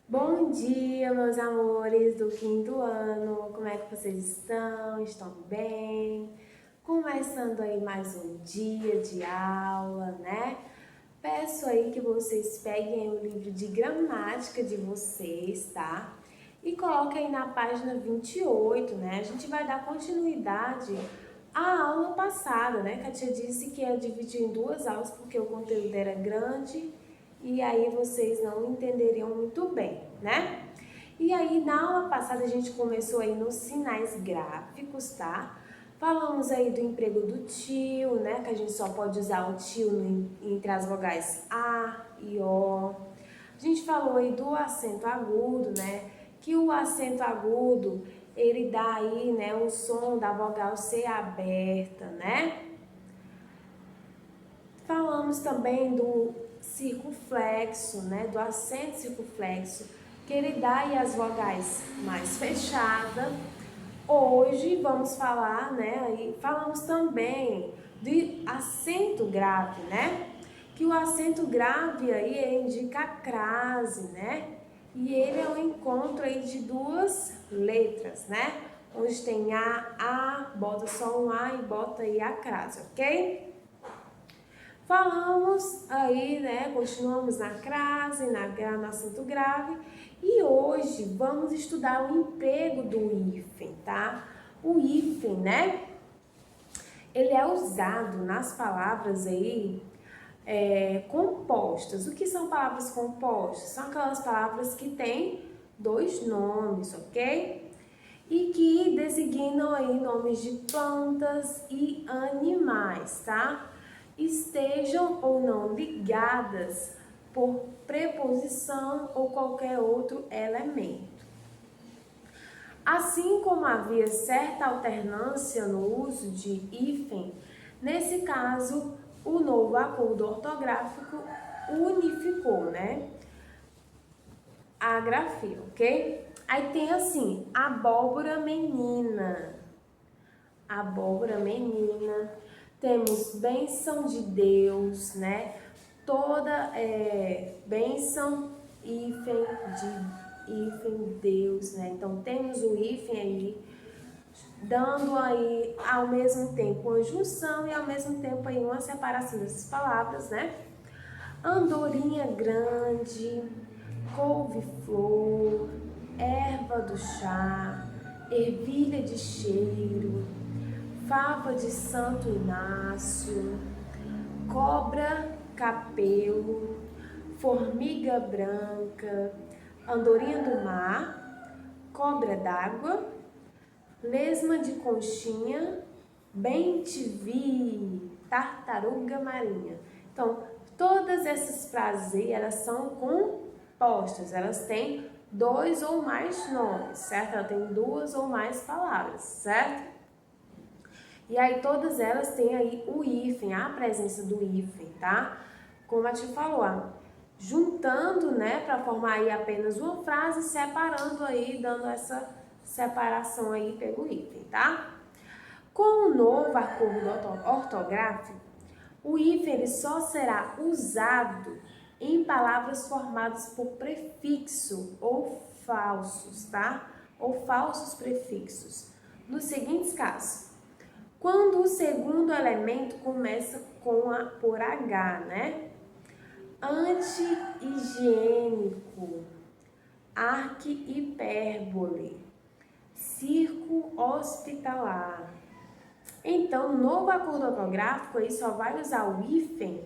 Bom dia, meus amores do quinto ano. Como é que vocês estão? Estão bem? Começando aí mais um dia de aula, né? Peço aí que vocês peguem o livro de gramática de vocês, tá? E coloquem aí na página 28, né? A gente vai dar continuidade à aula passada, né? Que a tia disse que ia dividir em duas aulas porque o conteúdo era grande e aí vocês não entenderiam muito bem, né? E aí na aula passada a gente começou aí nos sinais gráficos, tá? Falamos aí do emprego do tio, né? Que a gente só pode usar o tio entre as vogais A e O. A gente falou aí do acento agudo, né? Que o acento agudo, ele dá aí, né, o som da vogal C aberta, né? Falamos também do circunflexo, né, do acento circunflexo, que ele dá aí as vogais mais fechadas. Hoje vamos falar, né, aí falamos também de acento grave, né? Que o acento grave aí ele indica a crase, né? E ele é o encontro aí de duas letras, né? Onde tem A, bota só um A e bota aí a crase, ok? Falamos aí, né? Continuamos na crase, no acento grave. E hoje vamos estudar o emprego do hífen, tá? O hífen, né? Ele é usado nas palavras aí compostas. O que são palavras compostas? São aquelas palavras que têm dois nomes, ok? E que designam aí nomes de plantas e animais, tá? Estejam ou não ligadas por preposição ou qualquer outro elemento. Assim como havia certa alternância no uso de hífen, nesse caso, o novo acordo ortográfico unificou, né, a grafia, ok? Aí tem assim, abóbora menina, abóbora menina, temos bênção de Deus, né? Toda bênção, hífen Deus, né? Então temos o hífen aí, dando aí ao mesmo tempo uma junção e ao mesmo tempo aí uma separação dessas palavras, né? Andorinha grande, couve-flor, erva do chá, ervilha de cheiro, fava de Santo Inácio, cobra capelo, formiga branca, andorinha do mar, cobra d'água, lesma de conchinha, bem-te-vi, tartaruga marinha. Então, todas essas frases aí, elas são compostas, elas têm dois ou mais nomes, certo? Ela tem duas ou mais palavras, certo? E aí todas elas têm aí o hífen, a presença do hífen, tá? Como a tia falou, juntando, né, para formar aí apenas uma frase, separando aí, dando essa separação aí pelo hífen, tá? Com o novo acordo ortográfico, o hífen ele só será usado em palavras formadas por prefixo ou falsos, tá? Ou falsos prefixos. Nos seguintes casos: quando o segundo elemento começa por H, né? Anti-higiênico, arqui-hipérbole, circo hospitalar. Então, no novo acordo ortográfico, ele só vai usar o hífen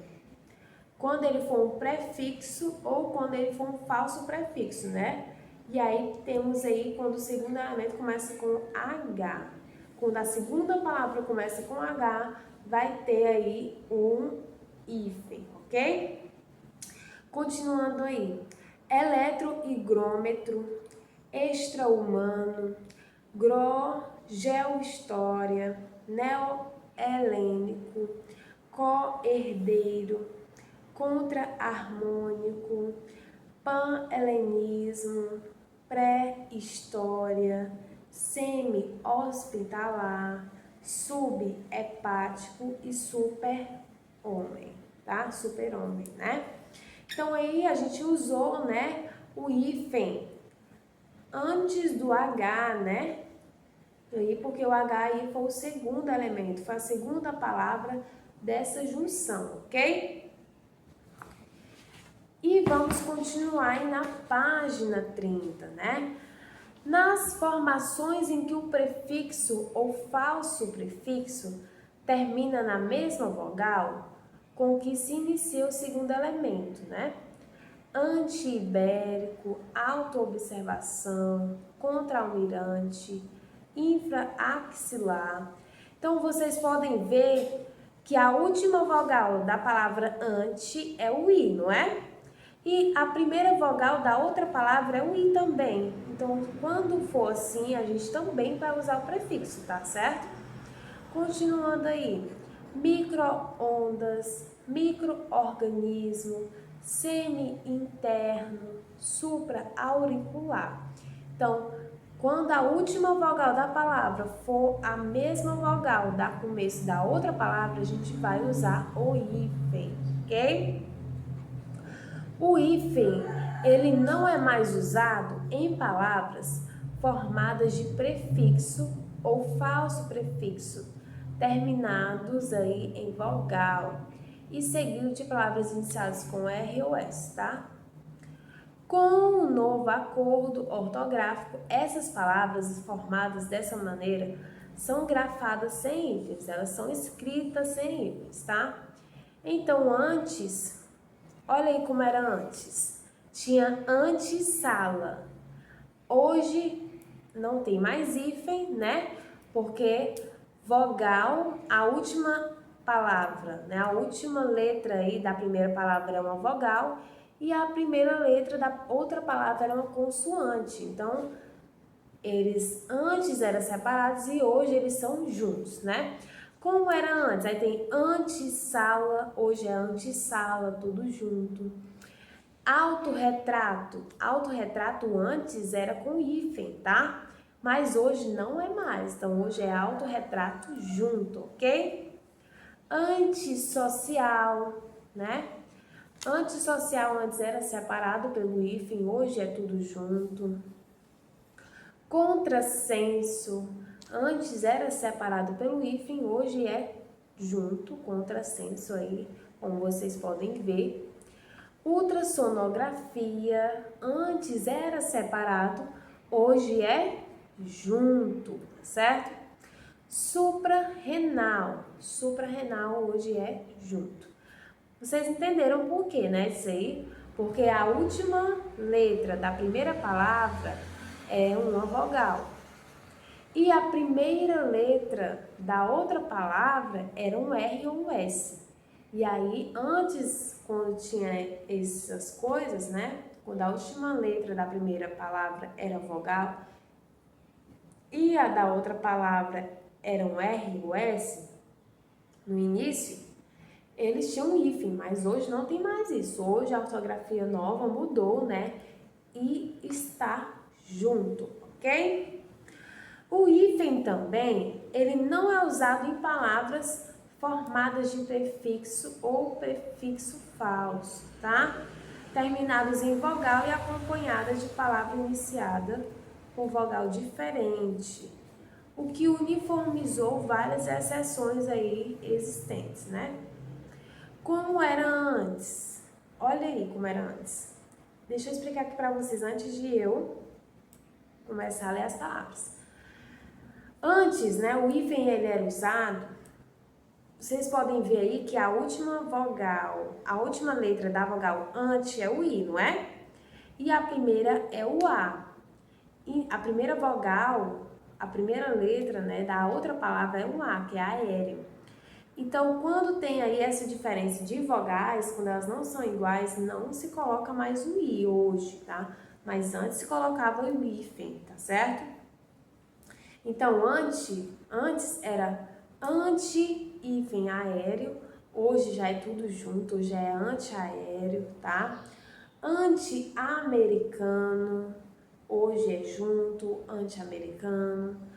quando ele for um prefixo ou quando ele for um falso prefixo, né? E aí temos aí quando o segundo elemento começa com H. Quando a segunda palavra começa com H, vai ter aí um hífen, ok? Continuando aí. Eletrohigrômetro, extra-humano, geohistória, neo-helênico, co-herdeiro, contra-harmônico, pan-helenismo, pré-história, semi-hospitalar, subhepático e super-homem, tá? Super-homem, né? Então aí a gente usou, né, o hífen antes do H, né? Aí, porque o H aí foi o segundo elemento, foi a segunda palavra dessa junção, ok? E vamos continuar aí na página 30, né? Nas formações em que o prefixo ou falso prefixo termina na mesma vogal com que se inicia o segundo elemento, né? Anti-ibérico, auto-observação, contra-almirante, infra-axilar. Então, vocês podem ver que a última vogal da palavra anti é o I, não é? E a primeira vogal da outra palavra é o I também. Então, quando for assim, a gente também vai usar o prefixo, tá certo? Continuando aí. Micro-ondas, micro-organismo, semi-interno, supra-auricular. Então, quando a última vogal da palavra for a mesma vogal da começo da outra palavra, a gente vai usar o hífen, ok? O hífen, ele não é mais usado em palavras formadas de prefixo ou falso prefixo, terminados aí em vogal e seguido de palavras iniciadas com R ou S, tá? Com o novo acordo ortográfico, essas palavras formadas dessa maneira são grafadas sem hífens, elas são escritas sem hífens, tá? Então, antes, olha aí como era antes. Tinha antessala. Hoje não tem mais hífen, né? Porque vogal, a última palavra, né? A última letra aí da primeira palavra é uma vogal e a primeira letra da outra palavra era uma consoante. Então, eles antes eram separados e hoje eles são juntos, né? Como era antes? Aí tem antessala, hoje é antessala, tudo junto. Autorretrato. Autorretrato antes era com hífen, tá? Mas hoje não é mais. Então, hoje é autorretrato junto, ok? Antissocial, né? Antissocial antes era separado pelo hífen, hoje é tudo junto. Contrassenso. Antes era separado pelo hífen, hoje é junto, contrassenso aí, como vocês podem ver. Ultrassonografia, antes era separado, hoje é junto, certo? Suprarrenal, suprarrenal hoje é junto. Vocês entenderam por quê, né? Isso aí, porque a última letra da primeira palavra é uma vogal. E a primeira letra da outra palavra era um R ou um S. E aí, antes, quando tinha essas coisas, né? Quando a última letra da primeira palavra era vogal e a da outra palavra era um R ou S, no início, eles tinham um hífen, mas hoje não tem mais isso. Hoje a ortografia nova mudou, né? E está junto, ok? O hífen também, ele não é usado em palavras formadas de prefixo ou prefixo falso, tá? Terminados em vogal e acompanhadas de palavra iniciada com vogal diferente, o que uniformizou várias exceções aí existentes, né? Como era antes? Olha aí como era antes. Deixa eu explicar aqui para vocês antes de eu começar a ler as palavras. Antes, né, o hífen ele era usado, vocês podem ver aí que a última vogal, a última letra da vogal ante é o I, não é? E a primeira é o A. E a primeira vogal, a primeira letra, né, da outra palavra é o A, que é aéreo. Então, quando tem aí essa diferença de vogais, quando elas não são iguais, não se coloca mais o I hoje, tá? Mas antes se colocava o hífen, tá certo? Então, antes era anti-hífen aéreo, hoje já é tudo junto, hoje é anti-aéreo, tá? Anti-americano, hoje é junto, anti-americano.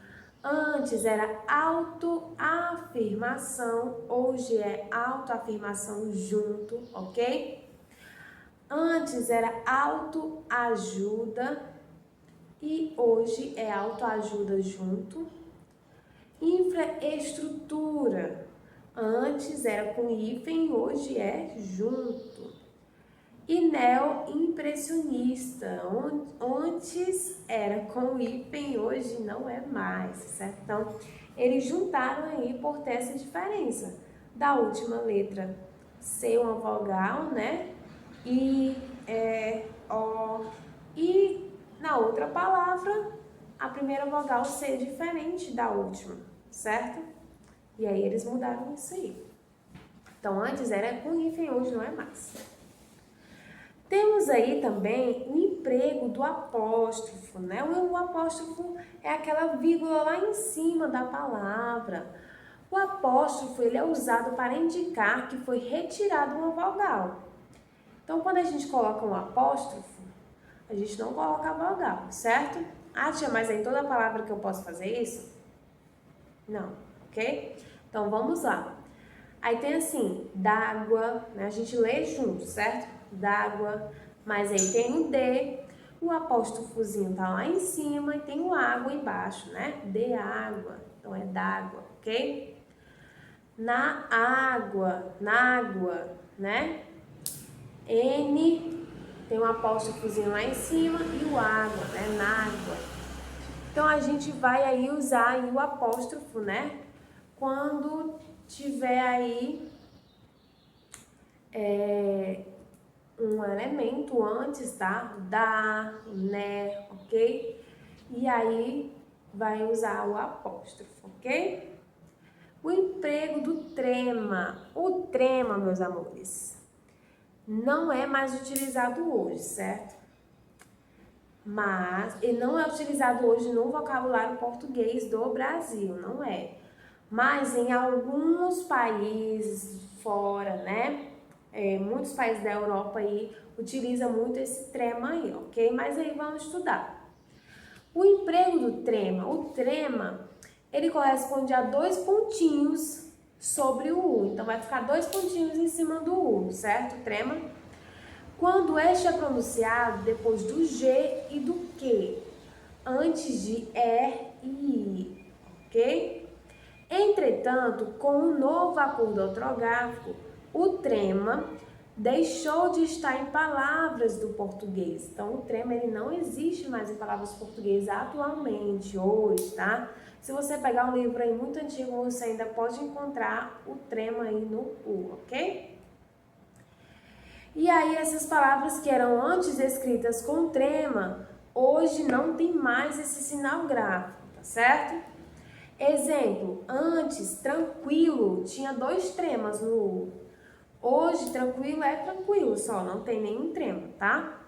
Antes era autoafirmação, hoje é autoafirmação junto, ok? Antes era autoajuda e hoje é autoajuda junto. Infraestrutura. Antes era com hífen, hoje é junto. E neoimpressionista. Antes era com hífen, hoje não é mais, certo? Então, eles juntaram aí por ter essa diferença da última letra ser uma vogal, né? I, E, O. E na outra palavra, a primeira vogal ser diferente da última, certo? E aí eles mudaram isso aí. Então, antes era com hífen, hoje não é mais. Temos aí também o emprego do apóstrofo, né? O apóstrofo é aquela vírgula lá em cima da palavra. O apóstrofo, ele é usado para indicar que foi retirada uma vogal. Então, quando a gente coloca um apóstrofo, a gente não coloca a vogal, certo? Ah, tia, mas em toda palavra que eu posso fazer isso? Não, ok? Então, vamos lá. Aí tem assim, d'água, né? A gente lê junto, certo? D'água, mas aí tem o D, o apóstrofozinho tá lá em cima e tem o água embaixo, né? De água, então é d'água, ok? Na água, né? N, tem um apóstrofozinho lá em cima e o água, né? Nágua. Então, a gente vai aí usar aí o apóstrofo, né? Quando tiver aí um elemento antes, tá? Da, né, ok? E aí vai usar o apóstrofo, ok? O emprego do trema. O trema, meus amores, não é mais utilizado hoje, certo? Mas ele não é utilizado hoje no vocabulário português do Brasil, não é. Mas em alguns países fora, né? Muitos países da Europa aí utilizam muito esse trema aí, ok? Mas aí vamos estudar. O emprego do trema. O trema, ele corresponde a 2 pontinhos sobre o U. Então, vai ficar 2 pontinhos em cima do U, certo? Trema. Quando este é pronunciado depois do G e do Q, antes de E e I, ok? Entretanto, com o novo acordo ortográfico, o trema deixou de estar em palavras do português. Então, o trema ele não existe mais em palavras portuguesas atualmente, hoje, tá? Se você pegar um livro aí muito antigo, você ainda pode encontrar o trema aí no U, ok? E aí, essas palavras que eram antes escritas com trema, hoje não tem mais esse sinal gráfico, tá certo? Exemplo, antes, tranquilo, tinha 2 tremas no U. Hoje, tranquilo é tranquilo só, não tem nenhum trema, tá?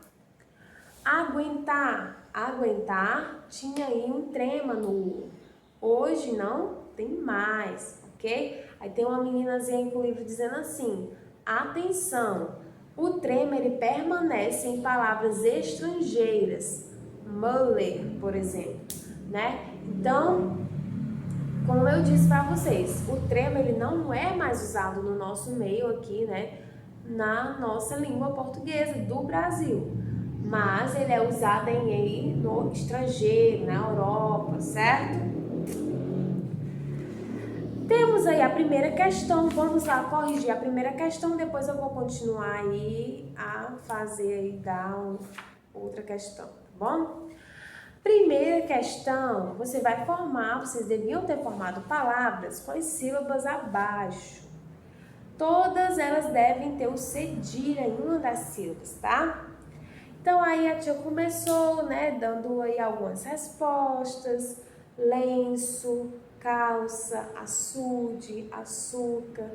Aguentar, aguentar, tinha aí um trema no U. Hoje não tem mais, ok? Aí tem uma meninazinha com o livro dizendo assim, atenção, o trema ele permanece em palavras estrangeiras, Muller, por exemplo, né? Então, como eu disse para vocês, o trema ele não é mais usado no nosso meio aqui, né? Na nossa língua portuguesa do Brasil, mas ele é usado no estrangeiro, na Europa, certo? Temos aí a primeira questão, vamos lá corrigir a primeira questão, depois eu vou continuar aí a fazer aí outra questão, tá bom? Primeira questão, você vai formar, vocês deviam ter formado palavras com as sílabas abaixo. Todas elas devem ter o cedilha em uma das sílabas, tá? Então aí a tia começou, né, dando aí algumas respostas, lenço, calça, açude, açúcar.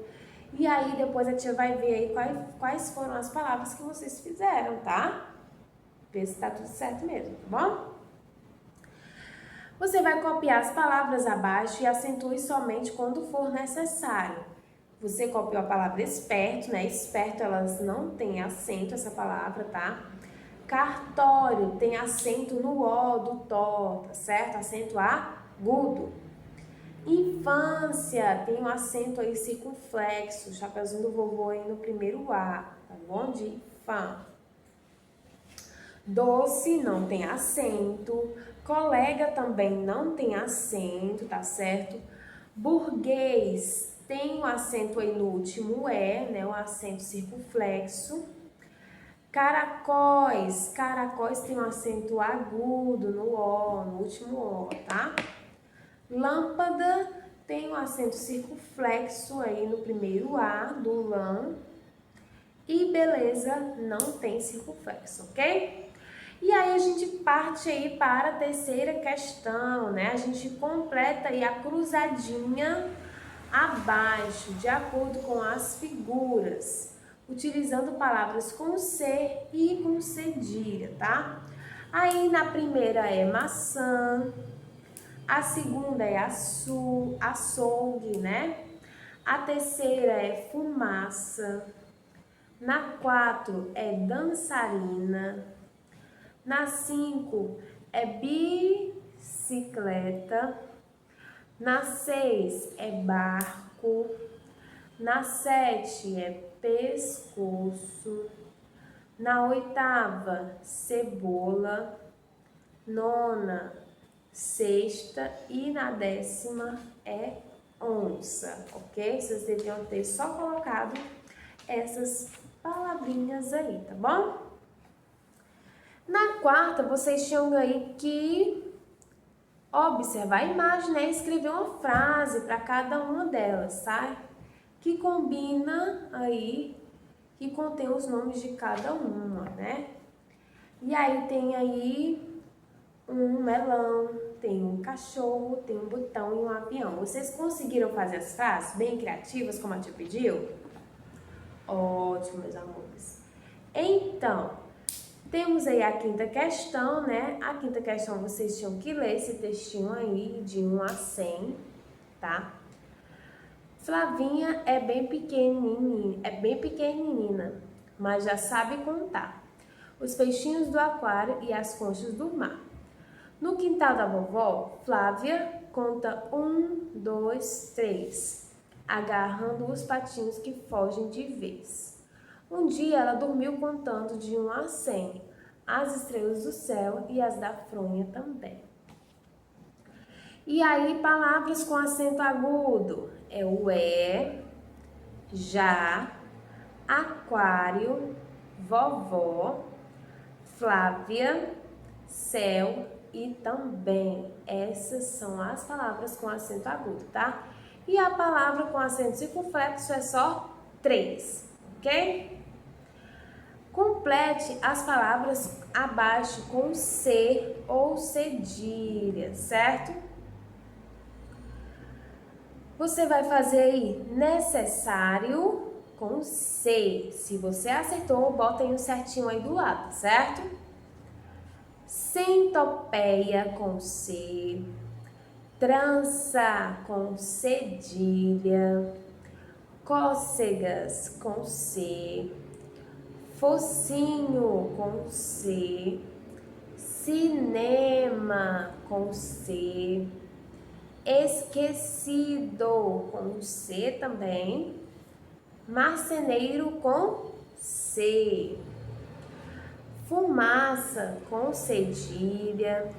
E aí depois a tia vai ver aí quais foram as palavras que vocês fizeram, tá? Ver se tá tudo certo mesmo, tá bom? Você vai copiar as palavras abaixo e acentue somente quando for necessário. Você copiou a palavra esperto, né? Esperto, elas não têm acento, essa palavra, tá? Cartório tem acento no O do tó, tá certo? Acento agudo. Infância tem um acento aí circunflexo, chapeuzinho do vovô aí no primeiro A, tá bom? De fã. Doce não tem acento. Colega também não tem acento, tá certo? Burguês tem um acento aí no último E, né? O acento circunflexo. Caracóis tem um acento agudo no O, no último O, tá? Lâmpada tem um acento circunflexo aí no primeiro A do lã. E beleza não tem circunflexo, ok? E aí a gente parte aí para a terceira questão, né? A gente completa aí a cruzadinha abaixo, de acordo com as figuras, utilizando palavras com C e com cedilha, tá? Aí na primeira é maçã, a segunda é açougue, né? A terceira é fumaça, na 4 é dançarina, na 5 é bicicleta, na 6 é barco, na 7 é pescoço, na 8ª cebola, nona sexta e na 10ª é onça, ok? Vocês deviam ter só colocado essas palavrinhas aí, tá bom? Na 4ª, vocês tinham aí que observar a imagem, né? Escrever uma frase para cada uma delas, tá? Que combina aí, que contém os nomes de cada uma, né? E aí tem aí um melão, tem um cachorro, tem um botão e um avião. Vocês conseguiram fazer as frases bem criativas, como a tia pediu? Ótimo, meus amores. Então, temos aí a 5ª questão, né? A 5ª questão vocês tinham que ler esse textinho aí de 1 a 100, tá? Flavinha é bem pequenininha, mas já sabe contar os peixinhos do aquário e as conchas do mar. No quintal da vovó, Flávia conta 1, 2, 3, agarrando os patinhos que fogem de vez. Um dia ela dormiu contando de 1 a 100, as estrelas do céu e as da fronha também. E aí, palavras com acento agudo é o já, aquário, vovó, Flávia, céu e também. Essas são as palavras com acento agudo, tá? E a palavra com acento circunflexo é só 3, ok? Complete as palavras abaixo com C ou cedilha, certo? Você vai fazer aí necessário com C. Se você acertou, bota aí um certinho aí do lado, certo? Centopeia com C. Trança com cedilha. Cócegas com C. Focinho com C. Cinema com C. Esquecido com C também. Marceneiro com C. Fumaça com cedilha.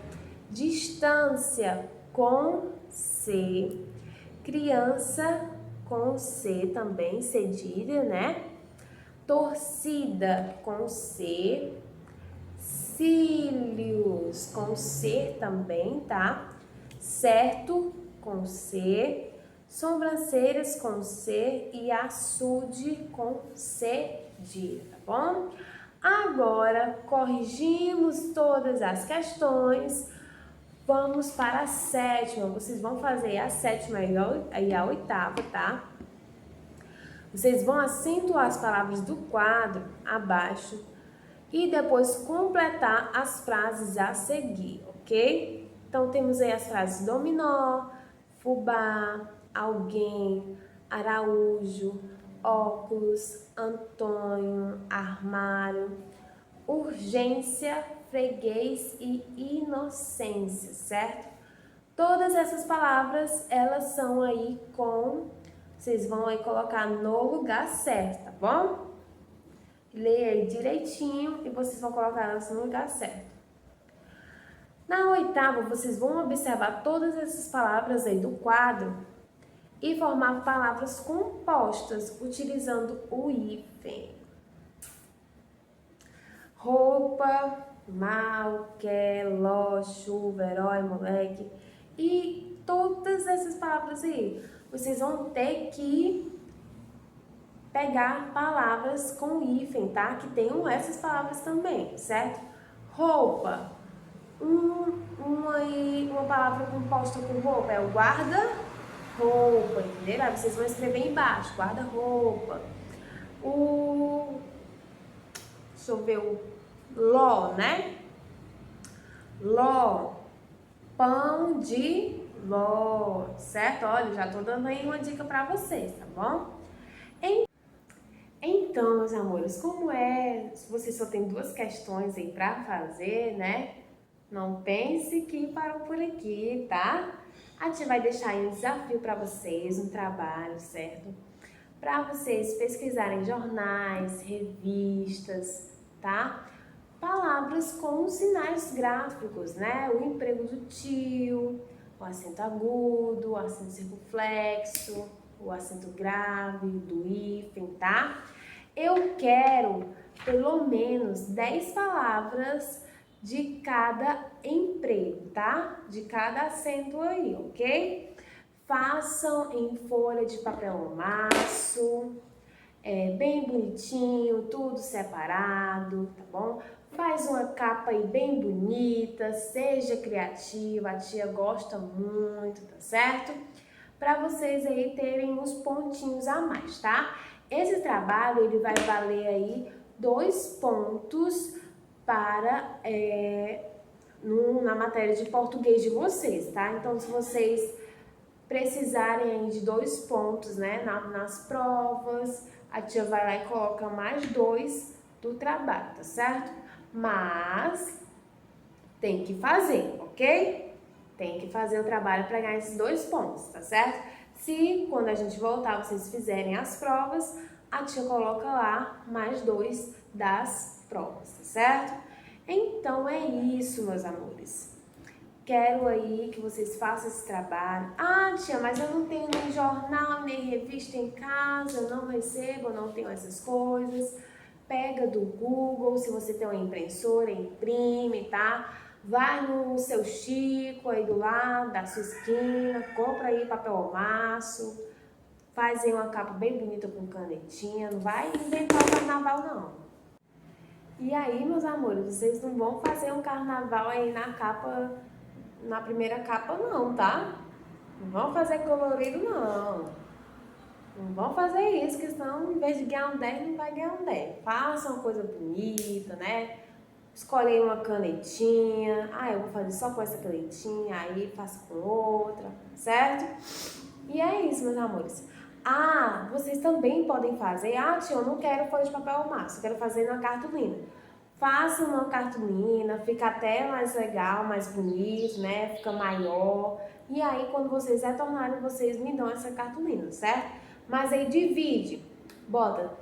Distância com C. Criança com C também, cedilha, né? Torcida com C. Cílios com C também, tá? Certo com C. Sobrancelhas com C e açude com cedilha, tá bom? Agora, corrigimos todas as questões. Vamos para a 7ª. Vocês vão fazer a 7ª e a 8ª, tá? Vocês vão acentuar as palavras do quadro abaixo e depois completar as frases a seguir, ok? Então, temos aí as frases dominó, fubá, alguém, Araújo, óculos, Antônio, armário, urgência, freguês e inocência, certo? Todas essas palavras, elas são aí com... Vocês vão aí colocar no lugar certo, tá bom? Leia aí direitinho e vocês vão colocar elas no lugar certo. Na oitava, vocês vão observar todas essas palavras aí do quadro e formar palavras compostas utilizando o hífen. Roupa, mal, quer, ló, chuva, herói, moleque. E todas essas palavras aí, vocês vão ter que pegar palavras com hífen, tá? Que tenham essas palavras também, certo? Roupa. Uma palavra composta com roupa é o guarda-roupa, entendeu? Aí vocês vão escrever embaixo, guarda-roupa. Deixa eu ver o ló, né? Ló, pão de ló, certo? Olha, já tô dando aí uma dica pra vocês, tá bom? Então, meus amores, como vocês só tem 2 questões aí pra fazer, né? Não pense que parou por aqui, tá? A gente vai deixar aí um desafio para vocês, um trabalho, certo? Para vocês pesquisarem jornais, revistas, tá? Palavras com sinais gráficos, né? O emprego do tio, o acento agudo, o acento circunflexo, o acento grave, do hífen, tá? Eu quero pelo menos 10 palavras de cada emprego, tá? De cada acento aí, ok? Façam em folha de papel maço, bem bonitinho, tudo separado, tá bom? Faz uma capa aí bem bonita, seja criativa, a tia gosta muito, tá certo? Para vocês aí terem uns pontinhos a mais, tá? Esse trabalho, ele vai valer aí 2 pontos para na matéria de português de vocês, tá? Então, se vocês precisarem aí de 2 pontos, né, nas provas, a tia vai lá e coloca mais 2 do trabalho, tá certo? Mas tem que fazer, ok? Tem que fazer o trabalho para ganhar esses 2 pontos, tá certo? Se quando a gente voltar vocês fizerem as provas, a tia coloca lá mais 2 das provas, tá certo? Então é isso, meus amores. Quero aí que vocês façam esse trabalho. Ah, tia, mas eu não tenho nem jornal, nem revista em casa, eu não recebo, eu não tenho essas coisas. Pega do Google, se você tem uma impressora, imprime, tá? Vai no seu Chico aí do lado, da sua esquina, compra aí papel ao maço, faz aí uma capa bem bonita com canetinha, não vai inventar o carnaval não. E aí, meus amores, vocês não vão fazer um carnaval aí na primeira capa não, tá? Não vão fazer colorido não. Não vão fazer isso, que senão, em vez de ganhar um 10, não vai ganhar um 10. Faça uma coisa bonita, né? Escolhe uma canetinha. Ah, eu vou fazer só com essa canetinha, aí faço com outra, certo? E é isso, meus amores. Ah, vocês também podem fazer. Ah, tia, eu não quero folha de papel maço, eu quero fazer na cartolina. Faça uma cartolina, fica até mais legal, mais bonito, né? Fica maior. E aí, quando vocês retornarem, vocês me dão essa cartolina, certo? Mas aí divide, bota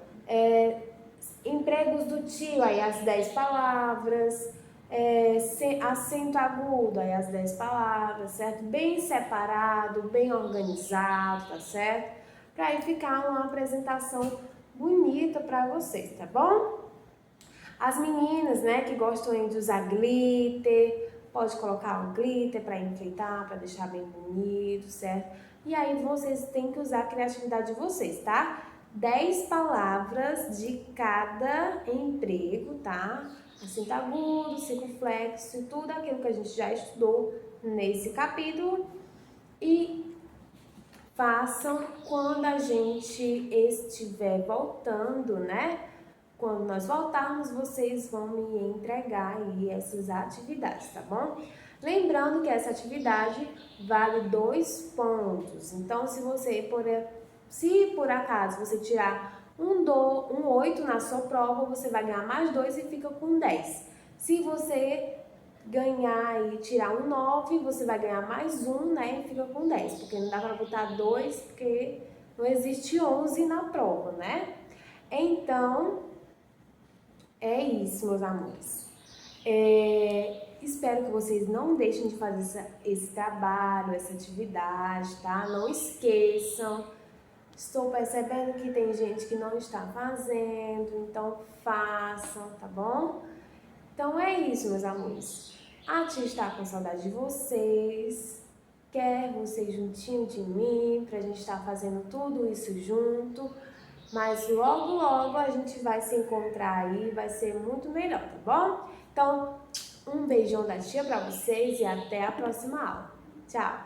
empregos do tio, aí as 10 palavras, acento agudo, aí as 10 palavras, certo? Bem separado, bem organizado, tá certo? Pra aí ficar uma apresentação bonita pra vocês, tá bom? As meninas, né, que gostam de usar glitter, pode colocar um glitter para enfeitar, para deixar bem bonito, certo? E aí vocês têm que usar a criatividade de vocês, tá? 10 palavras de cada emprego, tá? Acento agudo, circunflexo, tudo aquilo que a gente já estudou nesse capítulo. E façam quando a gente estiver voltando, né? Quando nós voltarmos, vocês vão me entregar aí essas atividades, tá bom? Lembrando que essa atividade vale 2 pontos. Então, se por acaso você tirar um 8 na sua prova, você vai ganhar mais 2 e fica com 10. Se você ganhar e tirar um 9, você vai ganhar mais 1, né? E fica com 10. Porque não dá para botar 2, porque não existe 11 na prova, né? Então, É isso, meus amores. Espero que vocês não deixem de fazer esse trabalho, essa atividade, tá? Não esqueçam. Estou percebendo que tem gente que não está fazendo, então façam, tá bom? Então é isso, meus amores. A tia está com saudade de vocês, quer vocês juntinho de mim, pra gente estar fazendo tudo isso junto. Mas logo, logo a gente vai se encontrar aí, vai ser muito melhor, tá bom? Então, um beijão da tia pra vocês e até a próxima aula. Tchau!